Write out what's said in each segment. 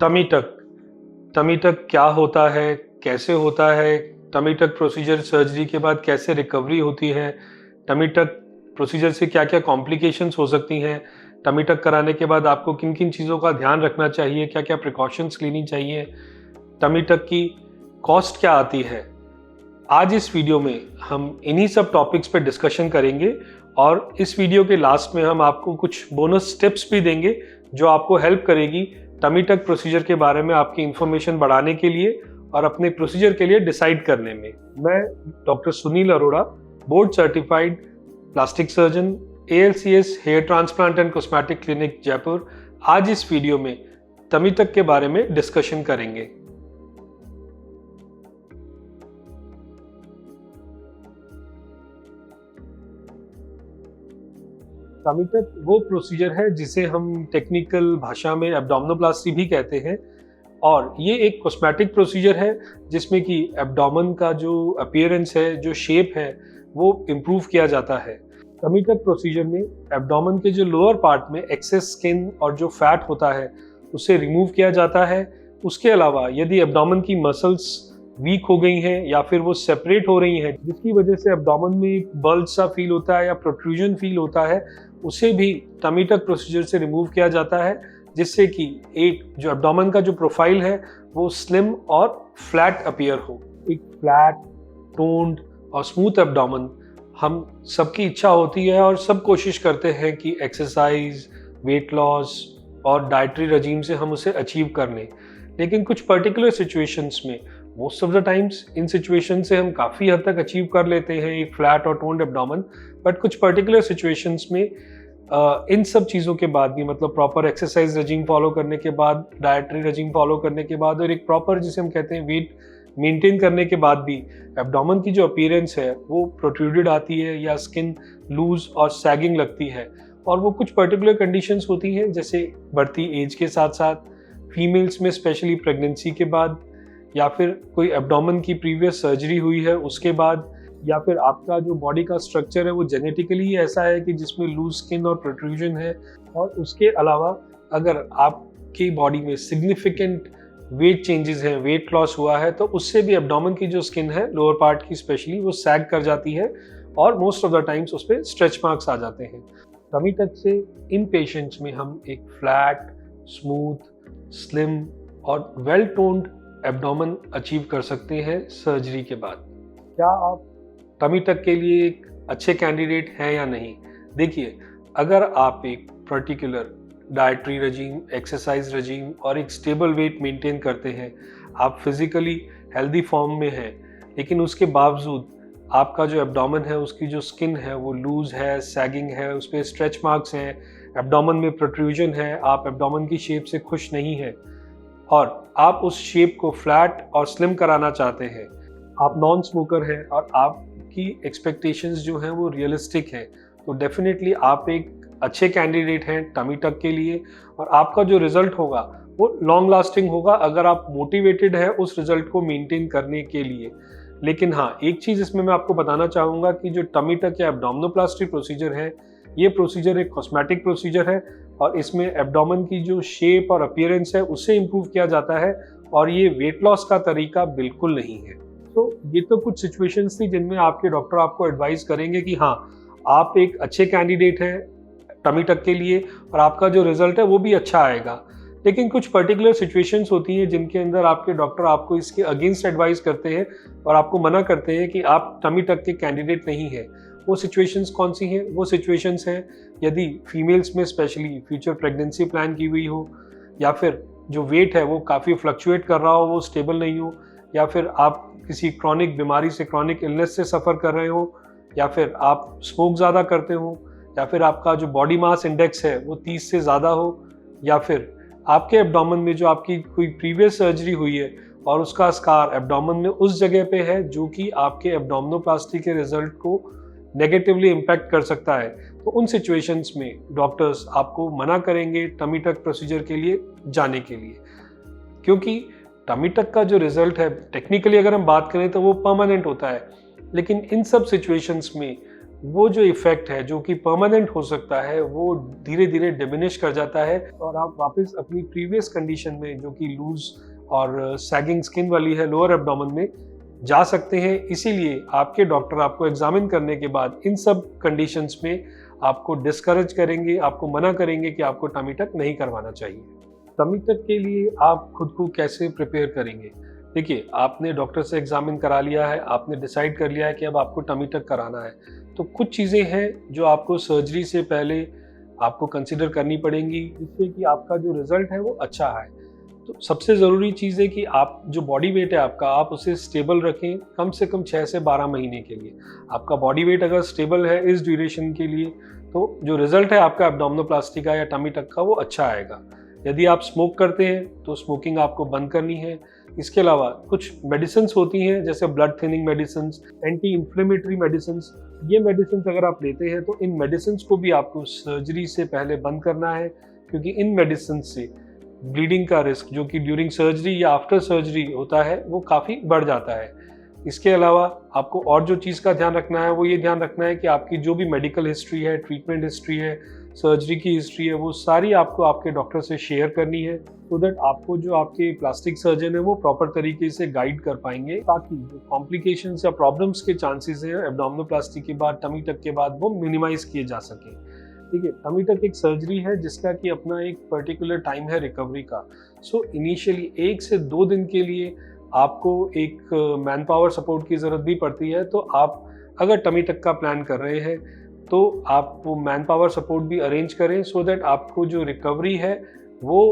Tummy tuck tummy tuck क्या होता है, कैसे होता है? टमी टक प्रोसीजर सर्जरी के बाद कैसे रिकवरी होती है? टमी टक प्रोसीजर से क्या क्या कॉम्प्लिकेशंस हो सकती हैं? टमी टक कराने के बाद आपको किन किन चीज़ों का ध्यान रखना चाहिए, क्या क्या प्रिकॉशंस लेनी चाहिए? टमी टक की कॉस्ट क्या आती है? आज इस वीडियो में हम इन्हीं सब टॉपिक्स पे डिस्कशन करेंगे और इस वीडियो के लास्ट में हम आपको कुछ बोनस टिप्स भी देंगे जो आपको हेल्प करेगी टमी टक प्रोसीजर के बारे में आपकी इंफॉर्मेशन बढ़ाने के लिए और अपने प्रोसीजर के लिए डिसाइड करने में। मैं doctor Sunil Arora, board certified plastic surgeon, ALCS hair transplant and cosmetic clinic Jaipur, आज इस वीडियो में टमी टक के बारे में डिस्कशन करेंगे। टमी टक वो प्रोसीजर है जिसे हम टेक्निकल भाषा में एब्डोमिनोप्लास्टी भी कहते हैं और ये एक कॉस्मेटिक प्रोसीजर है जिसमें कि एब्डोमेन का जो अपीयरेंस है, जो शेप है, वो इम्प्रूव किया जाता है। टमी टक प्रोसीजर में एब्डोमेन के जो लोअर पार्ट में एक्सेस स्किन और जो फैट होता है उसे रिमूव किया जाता है। उसके अलावा यदि एब्डोमेन की मसल्स वीक हो गई हैं या फिर वो सेपरेट हो रही हैं जिसकी वजह से एब्डोमेन में एक बल्ज सा फील होता है या प्रोट्रूजन फील होता है, उसे भी टमी टक प्रोसीजर से रिमूव किया जाता है जिससे कि एक जो एब्डोमेन का जो प्रोफाइल है वो स्लिम और फ्लैट अपीयर हो। एक फ्लैट, टोन्ड और स्मूथ एब्डोमेन हम सबकी इच्छा होती है और सब कोशिश करते हैं कि एक्सरसाइज, वेट लॉस और डाइटरी रजीम से हम उसे अचीव कर लें। लेकिन कुछ पर्टिकुलर सिचुएशंस में, most of the times in situation से हम काफ़ी हद तक अचीव कर लेते हैं एक फ्लैट और टोन्ड एब्डोमेन, बट कुछ पर्टिकुलर सिचुएशंस में इन सब चीज़ों के बाद भी, मतलब प्रॉपर एक्सरसाइज रजीम फॉलो करने के बाद, डाइटरी रजीम फॉलो करने के बाद और एक प्रॉपर जिसे हम कहते हैं वेट मेंटेन करने के बाद भी एब्डोमेन की जो अपीयरेंस है वो प्रोट्रूडेड आती है या स्किन लूज और सैगिंग लगती है। और वो कुछ पर्टिकुलर कंडीशंस होती हैं जैसे बढ़ती एज के साथ साथ, फीमेल्स में स्पेशली प्रेगनेंसी के बाद, या फिर कोई एब्डोमेन की प्रीवियस सर्जरी हुई है उसके बाद, या फिर आपका जो बॉडी का स्ट्रक्चर है वो जेनेटिकली ऐसा है कि जिसमें लूज स्किन और प्रोट्रूजन है। और उसके अलावा अगर आपकी बॉडी में सिग्निफिकेंट वेट चेंजेस हैं, वेट लॉस हुआ है, तो उससे भी एब्डोमेन की जो स्किन है लोअर पार्ट की स्पेशली वो सैग कर जाती है और मोस्ट ऑफ द टाइम्स उस पर स्ट्रेच मार्क्स आ जाते हैं। टमी टक से इन पेशेंट्स में हम एक फ्लैट, स्मूथ, स्लिम और वेल टोन्ड एब्डोमेन अचीव कर सकते हैं सर्जरी के बाद। क्या आप टमी टक के लिए एक अच्छे कैंडिडेट हैं या नहीं? देखिए, अगर आप एक पर्टिकुलर डाइटरी रजीम, एक्सरसाइज रजीम और एक स्टेबल वेट मेंटेन करते हैं, आप फिजिकली हेल्दी फॉर्म में हैं, लेकिन उसके बावजूद आपका जो एब्डोमेन है उसकी जो स्किन है वो लूज है, सैगिंग है, उस पर स्ट्रेच मार्क्स हैं, एब्डोमेन में प्रोट्रूजन है, आप एब्डोमेन की शेप से खुश नहीं हैं और आप उस शेप को फ्लैट और स्लिम कराना चाहते हैं, आप नॉन स्मोकर हैं और आपकी एक्सपेक्टेशंस जो हैं वो रियलिस्टिक हैं, तो डेफिनेटली आप एक अच्छे कैंडिडेट हैं टमी टक के लिए और आपका जो रिजल्ट होगा वो लॉन्ग लास्टिंग होगा अगर आप मोटिवेटेड है उस रिजल्ट को मेंटेन करने के लिए। लेकिन हाँ, एक चीज़ इसमें मैं आपको बताना चाहूँगा कि जो टमी टक या एब्डोमिनोप्लास्टी प्रोसीजर है, ये प्रोसीजर एक कॉस्मेटिक प्रोसीजर है और इसमें एब्डोमेन की जो शेप और अपीयरेंस है उससे इम्प्रूव किया जाता है और ये वेट लॉस का तरीका बिल्कुल नहीं है। तो ये तो कुछ सिचुएशंस थी जिनमें आपके डॉक्टर आपको एडवाइस करेंगे कि हाँ, आप एक अच्छे कैंडिडेट हैं टमी टक के लिए और आपका जो रिजल्ट है वो भी अच्छा आएगा। लेकिन कुछ पर्टिकुलर सिचुएशंस होती हैं जिनके अंदर आपके डॉक्टर आपको इसके अगेंस्ट एडवाइस करते हैं और आपको मना करते हैं कि आप टमी टक के कैंडिडेट नहीं हैं। वो सिचुएशंस कौन सी हैं? वो सिचुएशंस हैं यदि फीमेल्स में स्पेशली फ्यूचर प्रेगनेंसी प्लान की हुई हो, या फिर जो वेट है वो काफ़ी फ्लक्चुएट कर रहा हो, वो स्टेबल नहीं हो, या फिर आप किसी क्रॉनिक बीमारी से, क्रॉनिक इलनेस से सफ़र कर रहे हो, या फिर आप स्मोक ज़्यादा करते हो, या फिर आपका जो बॉडी मास इंडेक्स है वो 30 से ज़्यादा हो, या फिर आपके एब्डोमेन में जो आपकी कोई प्रीवियस सर्जरी हुई है और उसका स्कार एब्डोमेन में उस जगह पे है जो कि आपके एब्डोमिनोप्लास्टी के रिजल्ट को नेगेटिवली इम्पैक्ट कर सकता है, तो उन सिचुएशंस में डॉक्टर्स आपको मना करेंगे टमी टक प्रोसीजर के लिए जाने के लिए, क्योंकि टमी टक का जो रिजल्ट है टेक्निकली अगर हम बात करें तो वो परमानेंट होता है। लेकिन इन सब सिचुएशंस में वो जो इफेक्ट है जो कि परमानेंट हो सकता है वो धीरे धीरे डिमिनिश कर जाता है और आप वापस अपनी प्रीवियस कंडीशन में जो कि लूज और सैगिंग स्किन वाली है लोअर एब्डोमेन में जा सकते हैं। इसीलिए आपके डॉक्टर आपको एग्जामिन करने के बाद इन सब कंडीशंस में आपको डिस्करेज करेंगे, आपको मना करेंगे कि आपको टमी टक नहीं करवाना चाहिए। टमी टक के लिए आप खुद को कैसे प्रिपेयर करेंगे? देखिए, आपने डॉक्टर से एग्जामिन करा लिया है, आपने डिसाइड कर लिया है कि अब आपको टमी टक कराना है, तो कुछ चीज़ें हैं जो आपको सर्जरी से पहले आपको कंसिडर करनी पड़ेंगी जिससे कि आपका जो रिजल्ट है वो अच्छा है। तो सबसे ज़रूरी चीज़ है कि आप जो बॉडी वेट है आपका, आप उसे स्टेबल रखें कम से कम 6 से 12 महीने के लिए। आपका बॉडी वेट अगर स्टेबल है इस ड्यूरेशन के लिए, तो जो रिजल्ट है आपका एब्डोमिनोप्लास्टी का या टमी टक का वो अच्छा आएगा। यदि आप स्मोक करते हैं तो स्मोकिंग आपको बंद करनी है। इसके अलावा कुछ मेडिसिन्स होती हैं जैसे blood thinning medicines, anti inflammatory medicines. ये मेडिसिन्स अगर आप लेते हैं तो इन मेडिसिन्स को भी आपको सर्जरी से पहले बंद करना है, क्योंकि इन मेडिसिन्स से ब्लीडिंग का रिस्क जो कि ड्यूरिंग सर्जरी या आफ्टर सर्जरी होता है वो काफ़ी बढ़ जाता है। इसके अलावा आपको और जो चीज़ का ध्यान रखना है वो ये ध्यान रखना है कि आपकी जो भी मेडिकल हिस्ट्री है, ट्रीटमेंट हिस्ट्री है, सर्जरी की हिस्ट्री है, वो सारी आपको आपके डॉक्टर से शेयर करनी है, सो दैट आपको जो आपके प्लास्टिक सर्जन है वो प्रॉपर तरीके से गाइड कर पाएंगे, ताकि जो कॉम्प्लिकेशंस या प्रॉब्लम्स के चांसेस हैं एब्डोमिनोप्लास्टी के बाद, टमी टक के बाद, वो मिनिमाइज किए जा सकें। ठीक है, टमी टक एक सर्जरी है जिसका कि अपना एक पर्टिकुलर टाइम है रिकवरी का। सो इनिशियली 1 से 2 दिन के लिए आपको एक मैन पावर सपोर्ट की ज़रूरत भी पड़ती है। तो आप अगर टमी टक का प्लान कर रहे हैं तो आप वो मैन पावर सपोर्ट भी अरेंज करें, सो दैट आपको जो रिकवरी है वो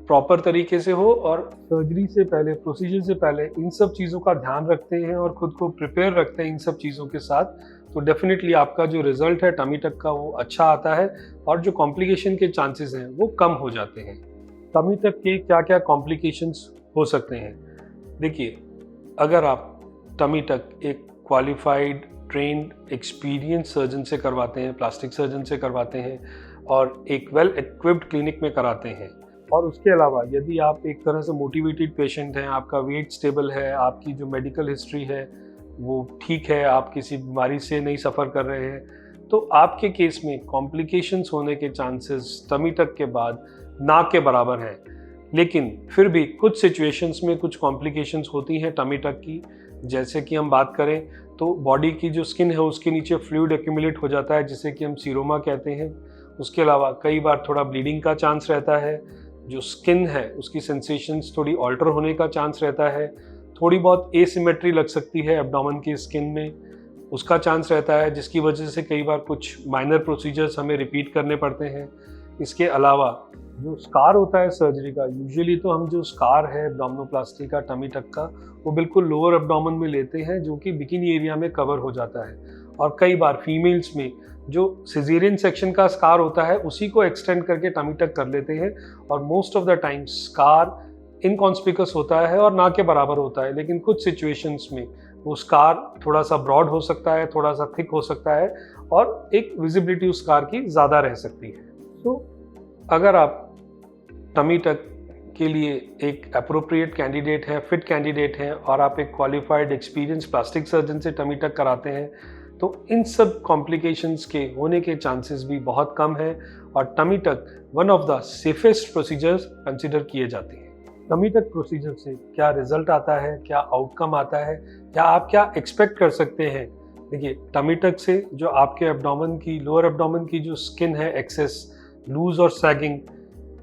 प्रॉपर तरीके से हो। और सर्जरी से पहले, प्रोसीजर से पहले इन सब चीज़ों का ध्यान रखते हैं और खुद को प्रिपेयर रखते हैं इन सब चीज़ों के साथ, तो डेफिनेटली आपका जो रिजल्ट है टमी टक का वो अच्छा आता है और जो कॉम्प्लिकेशन के चांसेस हैं वो कम हो जाते हैं। टमी टक के क्या क्या कॉम्प्लिकेशंस हो सकते हैं? देखिए, अगर आप टमी टक एक क्वालिफाइड, ट्रेन्ड, एक्सपीरियंस सर्जन से करवाते हैं, प्लास्टिक सर्जन से करवाते हैं और एक वेल इक्विप्ड क्लिनिक में कराते हैं, और उसके अलावा यदि आप एक तरह से मोटिवेटेड पेशेंट हैं, आपका वेट स्टेबल है, आपकी जो मेडिकल हिस्ट्री है वो ठीक है, आप किसी बीमारी से नहीं सफ़र कर रहे हैं, तो आपके केस में कॉम्प्लिकेशंस होने के चांसेस टमी टक के बाद ना के बराबर हैं। लेकिन फिर भी कुछ सिचुएशंस में कुछ कॉम्प्लिकेशंस होती हैं टमी टक की। जैसे कि हम बात करें तो बॉडी की जो स्किन है उसके नीचे फ्लूइड एक्यूमुलेट हो जाता है जिसे कि हम सीरोमा कहते हैं। उसके अलावा कई बार थोड़ा ब्लीडिंग का चांस रहता है, जो स्किन है उसकी सेंसेशंस थोड़ी ऑल्टर होने का चांस रहता है, थोड़ी बहुत एसिमेट्री लग सकती है एब्डोमेन की स्किन में, उसका चांस रहता है, जिसकी वजह से कई बार कुछ माइनर प्रोसीजर्स हमें रिपीट करने पड़ते हैं। इसके अलावा जो स्कार होता है सर्जरी का, यूजुअली तो हम जो स्कार है एब्डोमिनोप्लास्टी का, टमी टक का, वो बिल्कुल लोअर एब्डोमेन में लेते हैं जो कि बिकिनी एरिया में कवर हो जाता है। और कई बार फीमेल्स में जो सिजेरियन सेक्शन का स्कार होता है उसी को एक्सटेंड करके टमी टक कर लेते हैं, और most of the time scar inconspicuous होता है और ना के बराबर होता है। लेकिन कुछ सिचुएशंस में वो स्कार थोड़ा सा ब्रॉड हो सकता है, थोड़ा सा थिक हो सकता है, और एक विजिबिलिटी उस स्कार की ज़्यादा रह सकती है। तो अगर आप टमी टक के लिए एक अप्रोप्रिएट कैंडिडेट हैं, फिट कैंडिडेट हैं, और आप एक क्वालिफाइड एक्सपीरियंस प्लास्टिक सर्जन से टमी टक कराते हैं, तो इन सब कॉम्प्लिकेशंस के होने के चांसेस भी बहुत कम हैं, और tummy tuck one of the safest procedures consider किए जाते हैं। टमी टक प्रोसीजर से क्या रिजल्ट आता है, क्या आउटकम आता है, या आप क्या एक्सपेक्ट कर सकते हैं? देखिए, टमी टक से जो आपके एब्डोमेन की, लोअर एब्डोमेन की जो स्किन है एक्सेस लूज और सैगिंग,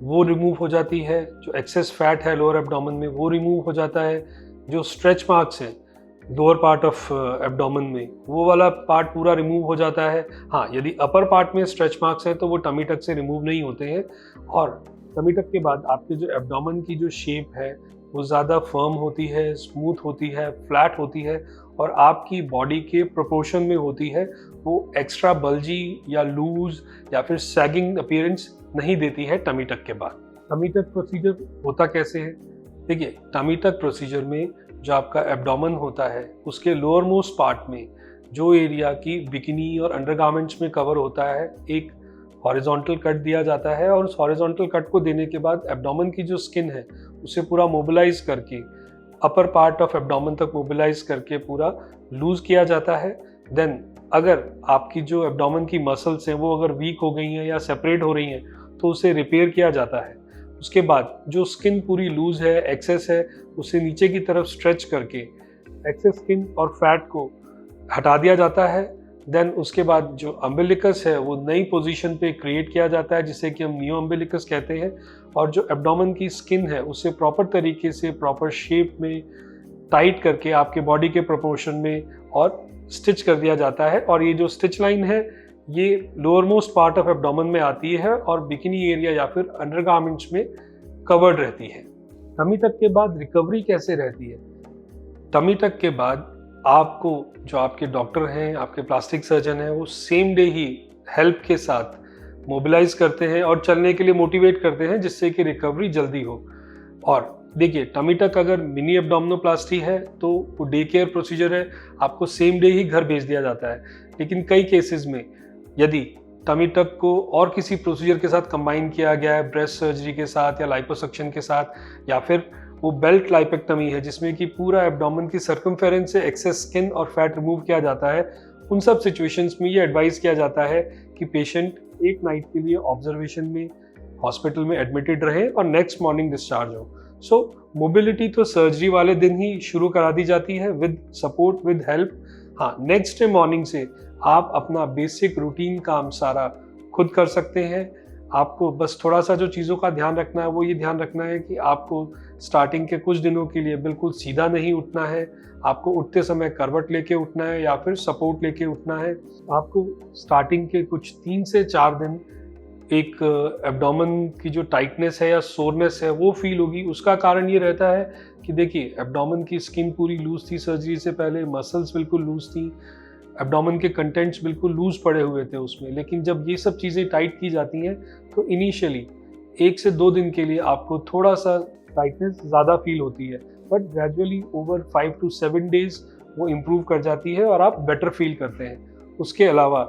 वो रिमूव हो जाती है। जो एक्सेस फैट है लोअर एब्डोमेन में वो रिमूव हो जाता है। जो स्ट्रेच मार्क्स हैं लोअर पार्ट ऑफ एब्डोमेन में, वो वाला पार्ट पूरा रिमूव हो जाता है। हाँ, यदि अपर पार्ट में स्ट्रेच मार्क्स हैं तो वो टमी टक से रिमूव नहीं होते हैं। और टमी टक के बाद आपके जो एब्डोमेन की जो शेप है वो ज़्यादा फर्म होती है, स्मूथ होती है, फ्लैट होती है, और आपकी बॉडी के प्रोपोर्शन में होती है। वो एक्स्ट्रा बल्जी या लूज या फिर सैगिंग अपीयरेंस नहीं देती है टमी टक के बाद। टमी टक प्रोसीजर होता कैसे है? देखिए, टमी टक प्रोसीजर में जो आपका एब्डोमेन होता है उसके लोअर मोस्ट पार्ट में जो एरिया की बिकिनी और अंडरगारमेंट्स में कवर होता है, एक हॉरिजॉन्टल कट दिया जाता है, और उस हॉरिजॉन्टल कट को देने के बाद एब्डोमेन की जो स्किन है उसे पूरा मोबिलाइज करके अपर पार्ट ऑफ एब्डोमेन तक मोबिलाइज करके पूरा लूज किया जाता है। देन अगर आपकी जो एब्डोमेन की मसल्स हैं वो अगर वीक हो गई हैं या सेपरेट हो रही हैं तो उसे रिपेयर किया जाता है। उसके बाद जो स्किन पूरी लूज है, एक्सेस है, उसे नीचे की तरफ स्ट्रेच करके एक्सेस स्किन और फैट को हटा दिया जाता है। देन उसके बाद जो अम्बिलिकस है वो नई पोजीशन पे क्रिएट किया जाता है जिसे कि हम नियो अम्बिलिकस कहते हैं, और जो एब्डोमेन की स्किन है उसे प्रॉपर तरीके से प्रॉपर शेप में टाइट करके आपके बॉडी के प्रोपोर्शन में और स्टिच कर दिया जाता है। और ये जो स्टिच लाइन है ये lower most part of abdomen में आती है और बिकिनी एरिया या फिर अंडरगारमेंट्स में कवर्ड रहती है। टमी टक के बाद रिकवरी कैसे रहती है? टमी टक के बाद आपको जो आपके डॉक्टर हैं, आपके प्लास्टिक सर्जन हैं, वो सेम डे ही हेल्प के साथ मोबिलाइज करते हैं और चलने के लिए मोटिवेट करते हैं जिससे कि रिकवरी जल्दी हो। और देखिए, टमी टक अगर मिनी एब्डोमिनोप्लास्टी है तो वो डे केयर प्रोसीजर है, आपको सेम डे ही घर भेज दिया जाता है। लेकिन कई केसेस में यदि टमी टक को और किसी प्रोसीजर के साथ कंबाइन किया गया है, ब्रेस्ट सर्जरी के साथ या लाइपोसक्शन के साथ, या फिर वो बेल्ट लाइपेक्टमी है जिसमें कि पूरा एब्डोमेन की सर्कमफेरेंस से एक्सेस स्किन और फैट रिमूव किया जाता है, उन सब सिचुएशंस में ये एडवाइस किया जाता है कि पेशेंट एक नाइट के लिए ऑब्जर्वेशन में हॉस्पिटल में एडमिटेड रहे और नेक्स्ट मॉर्निंग डिस्चार्ज हो। सो मोबिलिटी तो सर्जरी वाले दिन ही शुरू करा दी जाती है विद सपोर्ट, विद हेल्प। हाँ, नेक्स्ट डे मॉर्निंग से आप अपना बेसिक रूटीन काम सारा खुद कर सकते हैं। आपको बस थोड़ा सा जो चीज़ों का ध्यान रखना है वो ये ध्यान रखना है कि आपको स्टार्टिंग के कुछ दिनों के लिए बिल्कुल सीधा नहीं उठना है, आपको उठते समय करवट लेके उठना है या फिर सपोर्ट लेके उठना है। आपको स्टार्टिंग के कुछ 3 से 4 दिन एक एब्डोमेन की जो टाइटनेस है या सोरनेस है वो फील होगी। उसका कारण ये रहता है कि देखिए, एब्डोमेन की स्किन पूरी लूज थी सर्जरी से पहले, मसल्स बिल्कुल लूज थी, एब्डोमेन के कंटेंट्स बिल्कुल लूज पड़े हुए थे उसमें। लेकिन जब ये सब चीज़ें टाइट की जाती हैं तो इनिशियली 1 से 2 दिन के लिए आपको थोड़ा सा टाइटनेस ज़्यादा फील होती है, but gradually over 5 to 7 days वो इम्प्रूव कर जाती है और आप बेटर फील करते हैं। उसके अलावा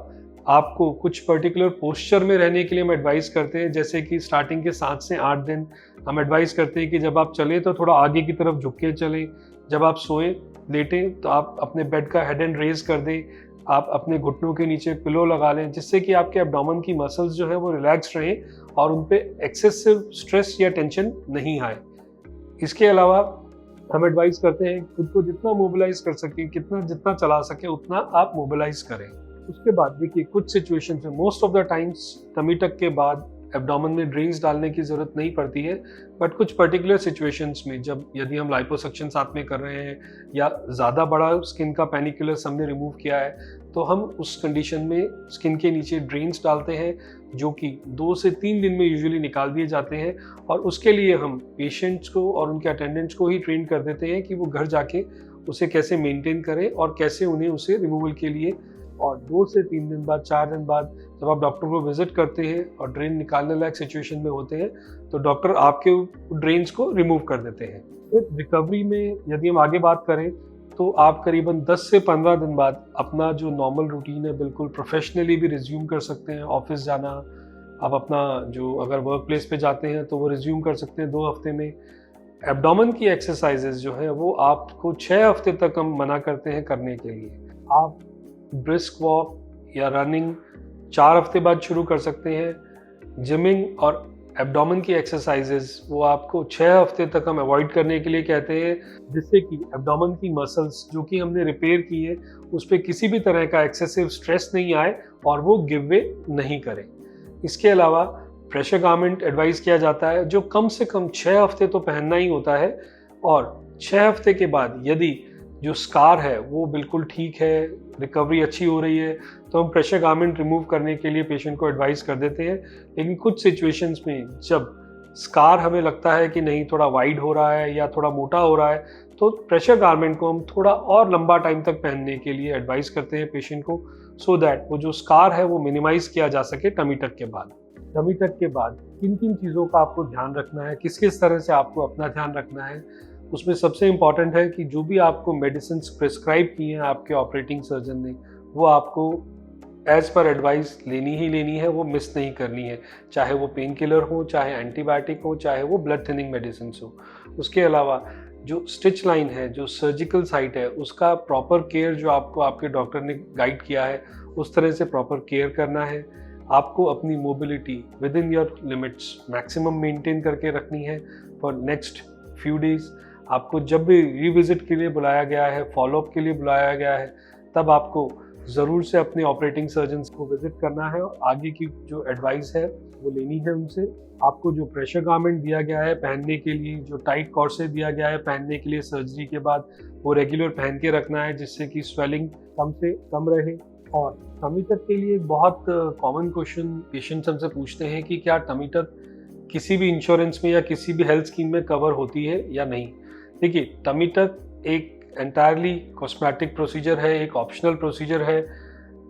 आपको कुछ पर्टिकुलर पोस्चर में रहने के लिए हम एडवाइस करते हैं, जैसे कि स्टार्टिंग के 7 से 8 दिन हम एडवाइस करते हैं कि जब आप चलें तो थोड़ा आगे की तरफ झुक के चलें, जब आप सोएं लेटें तो आप अपने बेड का हेड एंड रेज कर दें, आप अपने घुटनों के नीचे पिलो लगा लें जिससे कि आपके एब्डोमेन की मसल्स जो है वो रिलैक्स रहें और उन पे एक्सेसिव स्ट्रेस या टेंशन नहीं आए। इसके अलावा हम एडवाइस करते हैं खुद को जितना मोबिलाइज कर सकें, जितना चला सके उतना आप मोबिलाइज करें। उसके बाद देखिए, कुछ सिचुएशन में most of the times tummy tuck के बाद एब्डोमेन में ड्रेन्स डालने की ज़रूरत नहीं पड़ती है, बट कुछ पर्टिकुलर सिचुएशंस में जब यदि हम लाइपोसक्शन साथ में कर रहे हैं या ज़्यादा बड़ा स्किन का पेनिकुलस हमने रिमूव किया है तो हम उस कंडीशन में स्किन के नीचे ड्रेन्स डालते हैं जो कि 2 से 3 दिन में यूजुअली निकाल दिए जाते हैं। और उसके लिए हम पेशेंट्स को और उनके अटेंडेंट्स को ही ट्रेन कर देते हैं कि वो घर जाके उसे कैसे मेंटेन करें और कैसे उन्हें उसे रिमूवल के लिए, और 2 से 3 दिन बाद, 4 दिन बाद जब आप डॉक्टर को विजिट करते हैं और ड्रेन निकालने लायक सिचुएशन में होते हैं तो डॉक्टर आपके ड्रेन्स को रिमूव कर देते हैं। फिर रिकवरी में यदि हम आगे बात करें तो आप करीबन 10 से 15 दिन बाद अपना जो नॉर्मल रूटीन है बिल्कुल प्रोफेशनली भी रिज्यूम कर सकते हैं। ऑफिस जाना, आप अपना जो अगर वर्क प्लेस पे जाते हैं तो वो रिज्यूम कर सकते हैं 2 हफ्ते में। एब्डोमेन की एक्सरसाइजेज जो है वो आपको 6 हफ्ते तक हम मना करते हैं करने के लिए। आप ब्रिस्क वॉक या रनिंग 4 हफ्ते बाद शुरू कर सकते हैं। जिमिंग और एब्डोमेन की एक्सरसाइजेज वो आपको 6 हफ्ते तक हम अवॉइड करने के लिए कहते हैं, जिससे कि एब्डोमेन की मसल्स जो कि हमने रिपेयर की है उस पर किसी भी तरह का एक्सेसिव स्ट्रेस नहीं आए और वो गिव वे नहीं करें। इसके अलावा प्रेशर गारमेंट एडवाइस किया जाता है जो कम से कम 6 हफ्ते तो पहनना ही होता है, और 6 हफ्ते के बाद यदि जो स्कार है वो बिल्कुल ठीक है, रिकवरी अच्छी हो रही है, तो हम प्रेशर गारमेंट रिमूव करने के लिए पेशेंट को एडवाइस कर देते हैं। लेकिन कुछ सिचुएशंस में जब स्कार हमें लगता है कि नहीं थोड़ा वाइड हो रहा है या थोड़ा मोटा हो रहा है तो प्रेशर गारमेंट को हम थोड़ा और लंबा टाइम तक पहनने के लिए एडवाइस करते हैं पेशेंट को, सो दैट वो जो स्कार है वो मिनिमाइज किया जा सके टमी टक के बाद। टमी टक के बाद किन किन चीज़ों का आपको ध्यान रखना है, किस किस तरह से आपको अपना ध्यान रखना है, उसमें सबसे इम्पॉर्टेंट है कि जो भी आपको मेडिसिन प्रिस्क्राइब की हैं आपके ऑपरेटिंग सर्जन ने वो आपको एज पर एडवाइस लेनी ही लेनी है, वो मिस नहीं करनी है, चाहे वो पेन किलर हो, चाहे एंटीबायोटिक हो, चाहे वो ब्लड थिनिंग मेडिसिन हो। उसके अलावा जो स्टिच लाइन है, जो सर्जिकल साइट है, उसका प्रॉपर केयर जो आपको आपके डॉक्टर ने गाइड किया है उस तरह से प्रॉपर केयर करना है। आपको अपनी mobility with in your limits maximum maintain करके रखनी है फॉर नेक्स्ट फ्यू डेज। आपको जब भी रिविजिट के लिए बुलाया गया है, फॉलोअप के लिए बुलाया गया है, तब आपको ज़रूर से अपने ऑपरेटिंग सर्जन्स को विजिट करना है और आगे की जो एडवाइस है वो लेनी है उनसे। आपको जो प्रेशर गारमेंट दिया गया है पहनने के लिए, जो टाइट कॉर्सेट दिया गया है पहनने के लिए सर्जरी के बाद, वो रेगुलर पहन के रखना है जिससे कि स्वेलिंग कम से कम रहे। और टमी टक के लिए बहुत कॉमन क्वेश्चन पेशेंट्स हमसे पूछते हैं कि क्या टमी टक किसी भी इंश्योरेंस में या किसी भी हेल्थ स्कीम में कवर होती है या नहीं। देखिए, टमी टक एक एंटायरली कॉस्मेटिक प्रोसीजर है, एक ऑप्शनल प्रोसीजर है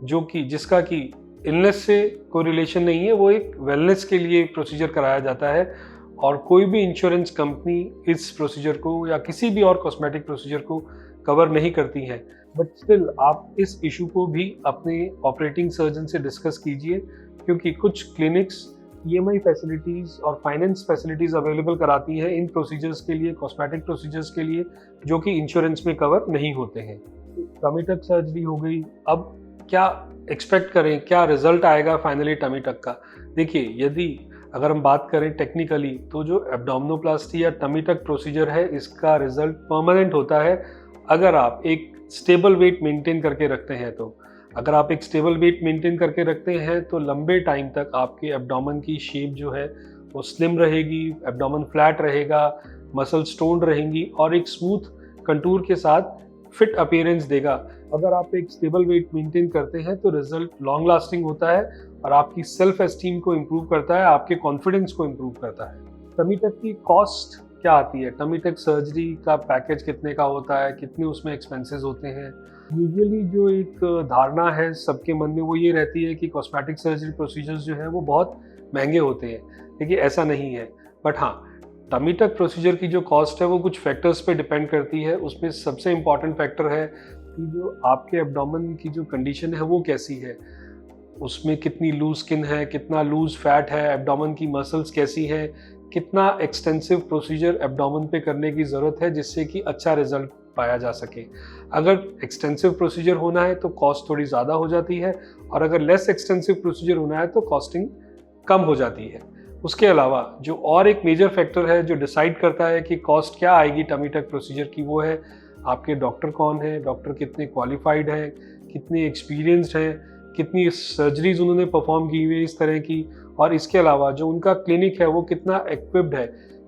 जो कि जिसका कि इलनेस से कोई रिलेशन नहीं है, वो एक वेलनेस के लिए प्रोसीजर कराया जाता है। और कोई भी इंश्योरेंस कंपनी इस प्रोसीजर को या किसी भी और कॉस्मेटिक प्रोसीजर को कवर नहीं करती है। बट स्टिल आप इस इशू को भी अपने ऑपरेटिंग सर्जन से डिस्कस कीजिए, क्योंकि कुछ क्लिनिक्स EMI फैसिलिटीज़ और फाइनेंस फैसिलिटीज़ अवेलेबल कराती हैं इन प्रोसीजर्स के लिए, कॉस्मेटिक प्रोसीजर्स के लिए, जो कि इंश्योरेंस में कवर नहीं होते हैं। टमी टक सर्जरी हो गई, अब क्या एक्सपेक्ट करें, क्या रिजल्ट आएगा फाइनली टमी टक का। देखिए, यदि अगर हम बात करें टेक्निकली, तो जो एब्डोमिनोप्लास्टी या टमी टक प्रोसीजर है, इसका रिजल्ट परमानेंट होता है अगर आप एक स्टेबल वेट मेंटेन करके रखते हैं। तो अगर आप एक स्टेबल वेट मेंटेन करके रखते हैं तो लंबे टाइम तक आपके एब्डोमेन की शेप जो है वो स्लिम रहेगी, एब्डोमेन फ्लैट रहेगा, मसल्स टोन्ड रहेंगी और एक स्मूथ कंटूर के साथ फिट अपीयरेंस देगा। अगर आप एक स्टेबल वेट मेंटेन करते हैं तो रिजल्ट लॉन्ग लास्टिंग होता है और आपकी सेल्फ एस्टीम को इम्प्रूव करता है, आपके कॉन्फिडेंस को इम्प्रूव करता है। टमी टक की कॉस्ट क्या आती है, टमी टक सर्जरी का पैकेज कितने का होता है, कितने उसमें एक्सपेंसेस होते हैं। यूजुअली जो एक धारणा है सबके मन में वो ये रहती है कि कॉस्मेटिक सर्जरी प्रोसीजर्स जो हैं वो बहुत महंगे होते हैं। देखिए, ऐसा नहीं है। बट हाँ, टमी टक प्रोसीजर की जो कॉस्ट है वो कुछ फैक्टर्स पे डिपेंड करती है। उसमें सबसे इम्पॉर्टेंट फैक्टर है कि जो आपके एब्डोमेन की जो कंडीशन है वो कैसी है, उसमें कितनी लूज स्किन है, कितना लूज फैट है, एब्डोमेन की मसल्स कैसी हैं, कितना एक्सटेंसिव प्रोसीजर एब्डोमेन पे करने की ज़रूरत है जिससे कि अच्छा रिजल्ट पाया जा सके। अगर एक्सटेंसिव प्रोसीजर होना है तो कॉस्ट थोड़ी ज़्यादा हो जाती है और अगर लेस एक्सटेंसिव प्रोसीजर होना है तो कॉस्टिंग कम हो जाती है। उसके अलावा जो और एक मेजर फैक्टर है जो डिसाइड करता है कि कॉस्ट क्या आएगी टमी टक प्रोसीजर की, वो है आपके डॉक्टर कौन है, डॉक्टर कितने क्वालिफाइड हैं, कितने एक्सपीरियंस्ड हैं, कितनी सर्जरीज उन्होंने परफॉर्म की हुई है इस तरह की, और इसके अलावा जो उनका क्लिनिक है वो कितना इक्विप्ड है।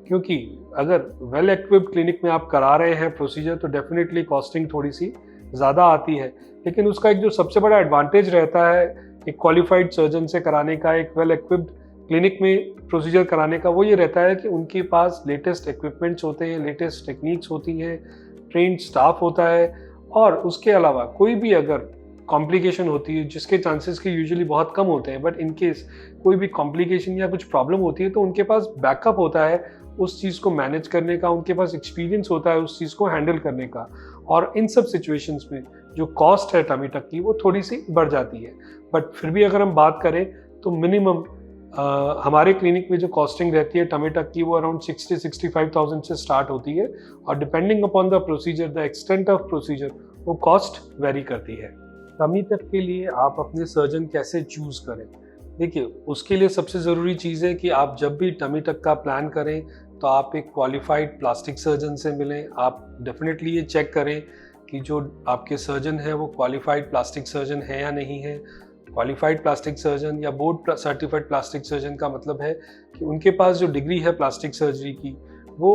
क्योंकि अगर वेल इक्विप्ड क्लिनिक में आप करा रहे हैं प्रोसीजर तो डेफिनेटली कॉस्टिंग थोड़ी सी ज़्यादा आती है, लेकिन उसका एक जो सबसे बड़ा एडवांटेज रहता है एक क्वालिफाइड सर्जन से कराने का, एक वेल इक्विप्ड क्लिनिक में प्रोसीजर कराने का, वो ये रहता है कि उनके पास लेटेस्ट इक्विपमेंट्स होते हैं, लेटेस्ट टेक्निक्स होती हैं, ट्रेंड स्टाफ होता है। और उसके अलावा कोई भी अगर कॉम्प्लिकेशन होती है, जिसके चांसेस के यूजुअली बहुत कम होते हैं, बट इन केस कोई भी कॉम्प्लिकेशन या कुछ प्रॉब्लम होती है तो उनके पास बैकअप होता है उस चीज़ को मैनेज करने का, उनके पास एक्सपीरियंस होता है उस चीज़ को हैंडल करने का। और इन सब सिचुएशंस में जो कॉस्ट है टमी टक की वो थोड़ी सी बढ़ जाती है। बट फिर भी अगर हम बात करें तो मिनिमम हमारे क्लिनिक में जो कॉस्टिंग रहती है टमी टक की वो अराउंड 60-65,000 से स्टार्ट होती है और depending upon the procedure, the extent of procedure, वो कॉस्ट वेरी करती है। टमी टक के लिए आप अपने सर्जन कैसे चूज़ करें? देखिए, उसके लिए सबसे ज़रूरी चीज़ है कि आप जब भी टमी टक का प्लान करें तो आप एक क्वालिफाइड प्लास्टिक सर्जन से मिलें। आप डेफिनेटली ये चेक करें कि जो आपके सर्जन है वो क्वालिफाइड प्लास्टिक सर्जन है या नहीं है। क्वालिफाइड प्लास्टिक सर्जन या बोर्ड सर्टिफाइड प्लास्टिक सर्जन का मतलब है कि उनके पास जो डिग्री है प्लास्टिक सर्जरी की वो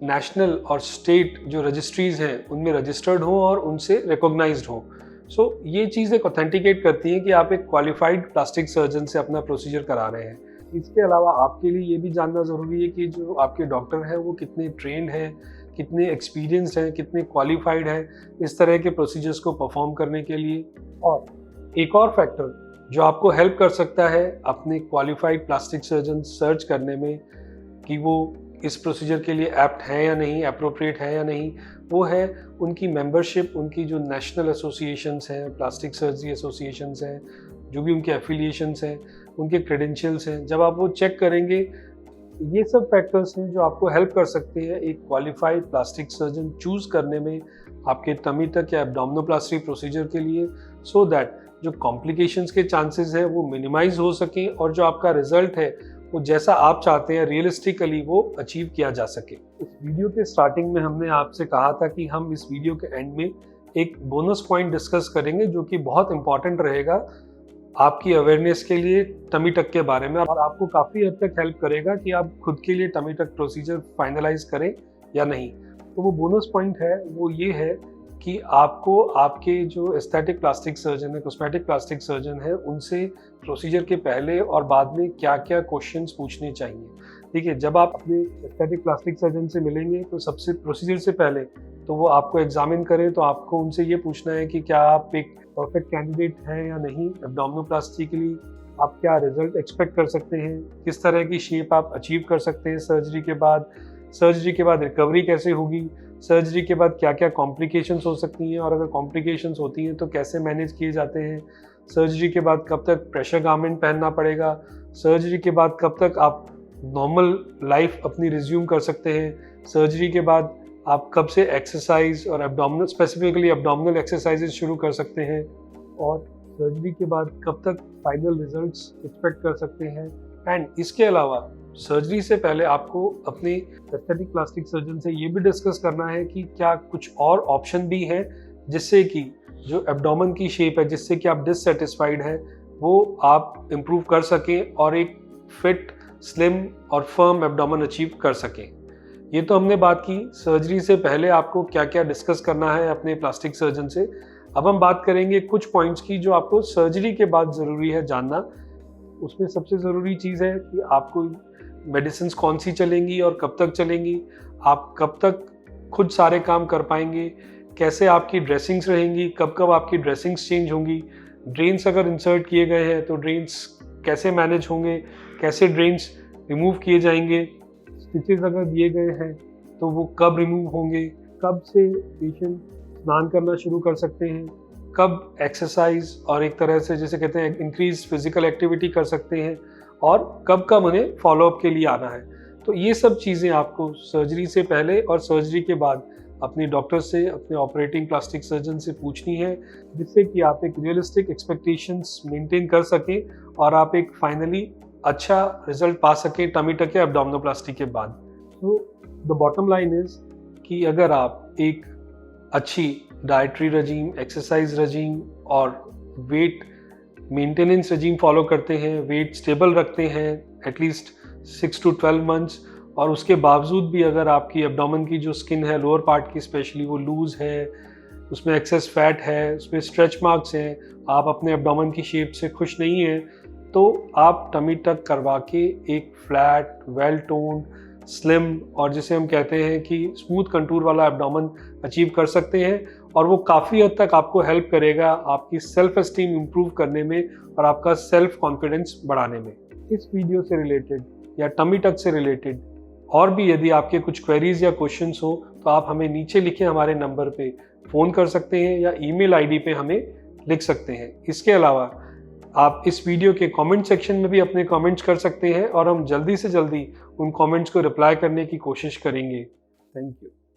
नेशनल और स्टेट जो रजिस्ट्रीज़ हैं उनमें रजिस्टर्ड हो और उनसे रिकॉग्नाइज्ड हो। सो ये चीज़ एक ऑथेंटिकेट करती है कि आप एक क्वालिफाइड प्लास्टिक सर्जन से अपना प्रोसीजर करा रहे हैं। इसके अलावा आपके लिए ये भी जानना ज़रूरी है कि जो आपके डॉक्टर हैं वो कितने ट्रेंड हैं, कितने एक्सपीरियंस्ड हैं, कितने क्वालिफाइड हैं इस तरह के प्रोसीजर्स को परफॉर्म करने के लिए। और एक और फैक्टर जो आपको हेल्प कर सकता है अपने क्वालिफाइड प्लास्टिक सर्जन सर्च करने में कि वो इस प्रोसीजर के लिए एप्ट हैं या नहीं, अप्रोप्रिएट है या नहीं, वो है उनकी मेंबरशिप, उनकी जो नेशनल एसोसिएशंस हैं, प्लास्टिक सर्जरी एसोसिएशंस हैं, जो भी उनके एफिलिएशंस हैं, उनके क्रेडेंशियल्स हैं। जब आप वो चेक करेंगे, ये सब फैक्टर्स हैं जो आपको हेल्प कर सकते हैं एक क्वालिफाइड प्लास्टिक सर्जन चूज करने में आपके टमी टक या एब्डोमिनोप्लास्टी प्रोसीजर के लिए, सो दैट जो कॉम्प्लिकेशंस के चांसेस है वो मिनिमाइज हो सकें और जो आपका रिजल्ट है वो जैसा आप चाहते हैं रियलिस्टिकली वो अचीव किया जा सके। इस वीडियो के स्टार्टिंग में हमने आपसे कहा था कि हम इस वीडियो के एंड में एक बोनस पॉइंट डिस्कस करेंगे जो कि बहुत इंपॉर्टेंट रहेगा आपकी अवेयरनेस के लिए टमी टक के बारे में, और आपको काफ़ी हद तक हेल्प करेगा कि आप खुद के लिए टमी टक प्रोसीजर फाइनलाइज करें या नहीं। तो वो बोनस पॉइंट है वो ये है कि आपको आपके जो एस्थेटिक प्लास्टिक सर्जन है, कॉस्मेटिक प्लास्टिक सर्जन है, उनसे प्रोसीजर के पहले और बाद में क्या क्या क्वेश्चंस पूछने चाहिए। देखिए, जब आप अपने एस्थेटिक प्लास्टिक सर्जन से मिलेंगे तो सबसे प्रोसीजर से पहले तो वो आपको एग्जामिन करें, तो आपको उनसे ये पूछना है कि क्या आप एक परफेक्ट कैंडिडेट हैं या नहीं एब्डोमिनोप्लास्टी के लिए, आप क्या रिजल्ट एक्सपेक्ट कर सकते हैं, किस तरह की शेप आप अचीव कर सकते हैं सर्जरी के बाद रिकवरी कैसे होगी, सर्जरी के बाद क्या क्या कॉम्प्लिकेशंस हो सकती हैं और अगर कॉम्प्लिकेशंस होती हैं तो कैसे मैनेज किए जाते हैं, सर्जरी के बाद कब तक प्रेशर गारमेंट पहनना पड़ेगा, सर्जरी के बाद कब तक आप नॉर्मल लाइफ अपनी रिज्यूम कर सकते हैं, सर्जरी के बाद आप कब से एक्सरसाइज और एब्डोमिनल, स्पेसिफिकली एब्डोमिनल एक्सरसाइजेज शुरू कर सकते हैं, और सर्जरी के बाद कब तक फाइनल रिजल्ट्स एक्सपेक्ट कर सकते हैं। एंड इसके अलावा सर्जरी से पहले आपको अपने एस्थेटिक प्लास्टिक सर्जन से ये भी डिस्कस करना है कि क्या कुछ और ऑप्शन भी हैं जिससे कि जो एब्डोमेन की शेप है, जिससे कि आप डिससेटिस्फाइड हैं, वो आप इम्प्रूव कर सकें और एक फिट, स्लिम और फर्म एब्डोमेन अचीव कर सकें। ये तो हमने बात की सर्जरी से पहले आपको क्या क्या डिस्कस करना है अपने प्लास्टिक सर्जन से। अब हम बात करेंगे कुछ पॉइंट्स की जो आपको सर्जरी के बाद ज़रूरी है जानना। उसमें सबसे ज़रूरी चीज़ है कि आपको मेडिसिन कौन सी चलेंगी और कब तक चलेंगी, आप कब तक खुद सारे काम कर पाएंगे, कैसे आपकी ड्रेसिंग्स रहेंगी, कब कब आपकी ड्रेसिंग्स चेंज होंगी, ड्रेन्स अगर इंसर्ट किए गए हैं तो ड्रेन्स कैसे मैनेज होंगे, कैसे ड्रेन्स रिमूव किए जाएंगे, स्टिचेस अगर दिए गए हैं तो वो कब रिमूव होंगे, कब से पेशेंट स्नान करना शुरू कर सकते हैं, कब एक्सरसाइज और एक तरह से जैसे कहते हैं इंक्रीज फिजिकल एक्टिविटी कर सकते हैं, और कब कब उन्हें फॉलोअप के लिए आना है। तो ये सब चीज़ें आपको सर्जरी से पहले और सर्जरी के बाद अपने डॉक्टर से, अपने ऑपरेटिंग प्लास्टिक सर्जन से पूछनी है, जिससे कि आप एक रियलिस्टिक एक्सपेक्टेशंस मेंटेन कर सकें और आप एक फाइनली अच्छा रिजल्ट पा सकें टमी टक या एब्डोमिनोप्लास्टी के बाद। तो द बॉटम लाइन इज कि अगर आप एक अच्छी डाइटरी रजीम, एक्सरसाइज रजीम और वेट मेंटेनेंस रजीम फॉलो करते हैं, वेट स्टेबल रखते हैं एटलीस्ट 6 to 12 मंथ्स, और उसके बावजूद भी अगर आपकी एब्डोमेन की जो स्किन है लोअर पार्ट की स्पेशली वो लूज है, उसमें एक्सेस फैट है, उसमें स्ट्रेच मार्क्स हैं, आप अपने एब्डोमेन की शेप से खुश नहीं हैं, तो आप टमी टक करवा के एक फ्लैट, वेल टोन्ड, स्लिम और जिसे हम कहते हैं कि स्मूथ कंटूर वाला एब्डोमेन अचीव कर सकते हैं, और वो काफ़ी हद तक आपको हेल्प करेगा आपकी सेल्फ एस्टीम इम्प्रूव करने में और आपका सेल्फ कॉन्फिडेंस बढ़ाने में। इस वीडियो से रिलेटेड या टमी टक से रिलेटेड और भी यदि आपके कुछ क्वेरीज या क्वेश्चंस हो तो आप हमें नीचे लिखे हमारे नंबर पे फ़ोन कर सकते हैं या ईमेल आईडी पे हमें लिख सकते हैं। इसके अलावा आप इस वीडियो के कमेंट सेक्शन में भी अपने कमेंट्स कर सकते हैं और हम जल्दी से जल्दी उन कमेंट्स को रिप्लाई करने की कोशिश करेंगे। Thank you.